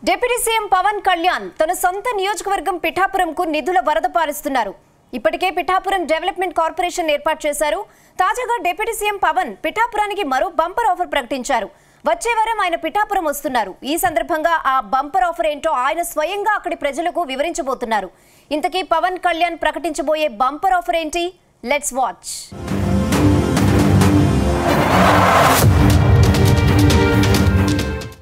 Deputy CM Pawan Kalyan తన సొంత నియోజకవర్గం పిఠాపురంకు నిధుల వరద పారుస్తున్నారు. ఇప్పటికే పిఠాపురం డెవలప్మెంట్ కార్పొరేషన్ ఏర్పాటు చేశారు. తాజాగా డిప్యూటీ సీఎం పవన్ పిఠాపురానికి మరో బంపర్ ఆఫర్ ప్రకటించారు. వచ్చే వారం ఆయన పిఠాపురం వస్తున్నారు. ఈ సందర్భంగా ఆ బంపర్ ఆఫర్ ఏంటో ఆయన స్వయంగా అక్కడి ప్రజలకు వివరించబోతున్నారు. ఇంతకీ పవన్ కళ్యాణ్ ప్రకటించబోయే బంపర్ ఆఫర్ ఏంటి? Let's watch.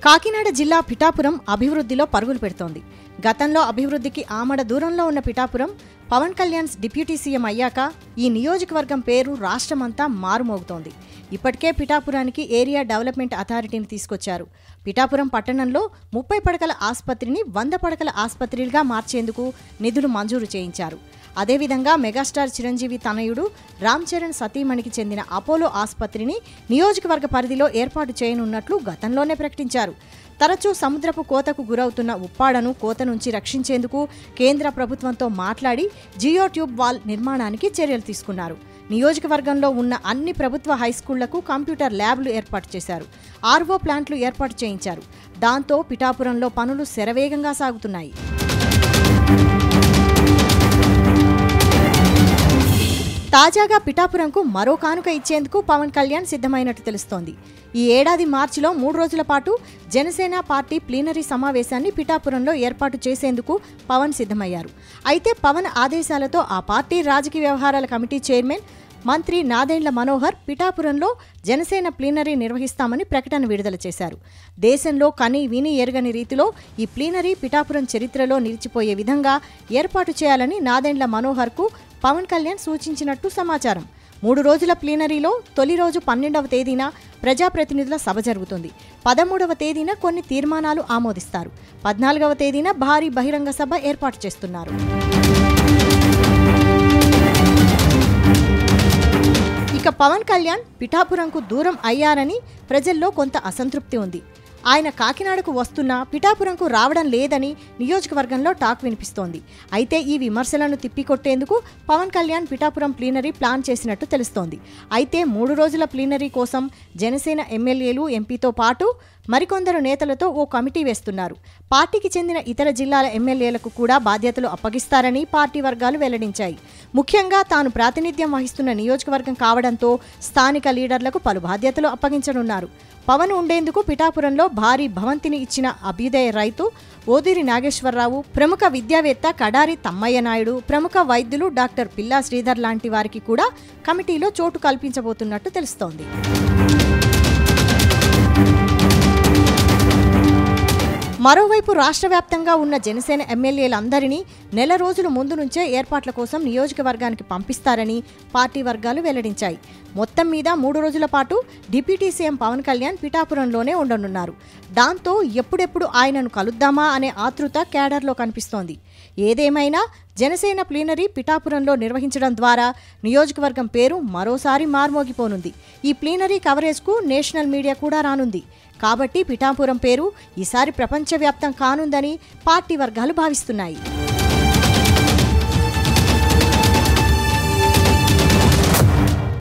కాకినాడ జిల్లా పిఠాపురం అభివృద్ధిలో పరుగులు పెడుతోంది. గతంలో అభివృద్ధికి ఆమడ దూరంలో ఉన్న పిఠాపురం పవన్ కళ్యాణ్ డిప్యూటీ సీఎం అయ్యాక ఈ నియోజకవర్గం పేరు రాష్ట్రమంతా మారుమోగుతోంది. ఇప్పటికే పిఠాపురానికి ఏరియా డెవలప్మెంట్ అథారిటీని తీసుకొచ్చారు. పిఠాపురం పట్టణంలో 30 పడకల ఆసుపత్రిని 100 పడకల ఆసుపత్రిగా మార్చేందుకు నిధులు మంజూరు చేయించారు. అదేవిధంగా మెగాస్టార్ చిరంజీవి తనయుడు రామ్ చరణ్ సతీమణికి చెందిన అపోలో ఆసుపత్రిని నియోజకవర్గ పరిధిలో ఏర్పాటు చేయనున్నట్లు గతంలోనే ప్రకటించారు. తరచూ సముద్రపు కోతకు గురవుతున్న ఉప్పాడను కోత నుంచి రక్షించేందుకు కేంద్ర ప్రభుత్వంతో మాట్లాడి జియో ట్యూబ్ వాల్ నిర్మాణానికి చర్యలు తీసుకున్నారు. నియోజకవర్గంలో ఉన్న అన్ని ప్రభుత్వ హైస్కూళ్లకు కంప్యూటర్ ల్యాబ్లు ఏర్పాటు చేశారు. ఆర్వో ప్లాంట్లు ఏర్పాటు చేయించారు. దాంతో పిఠాపురంలో పనులు శరవేగంగా సాగుతున్నాయి. తాజాగా పిఠాపురంకు మరో కానుక ఇచ్చేందుకు పవన్ కళ్యాణ్ సిద్ధమైనట్టు తెలుస్తోంది. ఈ ఏడాది మార్చిలో 3 రోజుల పాటు జనసేన పార్టీ ప్లీనరీ సమావేశాన్ని పిఠాపురంలో ఏర్పాటు చేసేందుకు పవన్ సిద్ధమయ్యారు. అయితే పవన్ ఆదేశాలతో ఆ పార్టీ రాజకీయ వ్యవహారాల కమిటీ చైర్మన్ మంత్రి నాదెండ్ల మనోహర్ పిఠాపురంలో జనసేన ప్లీనరీ నిర్వహిస్తామని ప్రకటన విడుదల చేశారు. దేశంలో కని విని ఎరగని రీతిలో ఈ ప్లీనరీ పిఠాపురం చరిత్రలో నిలిచిపోయే విధంగా ఏర్పాటు చేయాలని నాదెండ్ల మనోహర్కు పవన్ కళ్యాణ్ సూచించినట్టు సమాచారం. 3 రోజుల ప్లీనరీలో తొలి రోజు 12వ తేదీన ప్రజాప్రతినిధుల సభ జరుగుతుంది. 13వ తేదీన కొన్ని తీర్మానాలు ఆమోదిస్తారు. 14వ తేదీన భారీ బహిరంగ సభ ఏర్పాటు చేస్తున్నారు. ఇక పవన్ కళ్యాణ్ పిఠాపురంకు దూరం అయ్యారని ప్రజల్లో కొంత అసంతృప్తి ఉంది. ఆయన కాకినాడకు వస్తున్నా పిఠాపురంకు రావడం లేదని నియోజకవర్గంలో టాక్ వినిపిస్తోంది. అయితే ఈ విమర్శలను తిప్పికొట్టేందుకు పవన్ కళ్యాణ్ పిఠాపురం ప్లీనరీ ప్లాన్ చేసినట్టు తెలుస్తోంది. అయితే 3 రోజుల ప్లీనరీ కోసం జనసేన ఎమ్మెల్యేలు, ఎంపీతో పాటు మరికొందరు నేతలతో ఓ కమిటీ వేస్తున్నారు. పార్టీకి చెందిన ఇతర జిల్లాల ఎమ్మెల్యేలకు కూడా బాధ్యతలు అప్పగిస్తారని పార్టీ వర్గాలు వెల్లడించాయి. ముఖ్యంగా తాను ప్రాతినిధ్యం వహిస్తున్న నియోజకవర్గం కావడంతో స్థానిక లీడర్లకు పలు బాధ్యతలు అప్పగించనున్నారు. పవన్ ఉండేందుకు పిఠాపురంలో భారీ భవంతిని ఇచ్చిన అభ్యుదయ రైతు ఓదిరి నాగేశ్వరరావు, ప్రముఖ విద్యావేత్త కడారి తమ్మయ్య నాయుడు, ప్రముఖ వైద్యులు డాక్టర్ పిల్లా శ్రీధర్ లాంటి వారికి కూడా కమిటీలో చోటు కల్పించబోతున్నట్టు తెలుస్తోంది. మరోవైపు రాష్ట్ర వ్యాప్తంగా ఉన్న జనసేన ఎమ్మెల్యేలందరినీ నెల రోజుల ముందు నుంచే ఏర్పాట్ల కోసం నియోజకవర్గానికి పంపిస్తారని పార్టీ వర్గాలు వెల్లడించాయి. మొత్తం మీద 3 రోజుల పాటు డిప్యూటీ సీఎం పవన్ కళ్యాణ్ పిఠాపురంలోనే ఉండనున్నారు. దాంతో ఎప్పుడెప్పుడు ఆయనను కలుద్దామా అనే ఆతృత కేడర్లో కనిపిస్తోంది. ఏదేమైనా జనసేన ప్లీనరీ పిఠాపురంలో నిర్వహించడం ద్వారా నియోజకవర్గం పేరు మరోసారి మార్మోగిపోనుంది. ఈ ప్లీనరీ కవరేజ్కు నేషనల్ మీడియా కూడా రానుంది. కాబట్టి పిఠాపురం పేరు ఈసారి ప్రపంచవ్యాప్తం కానుందని పార్టీ వర్గాలు భావిస్తున్నాయి.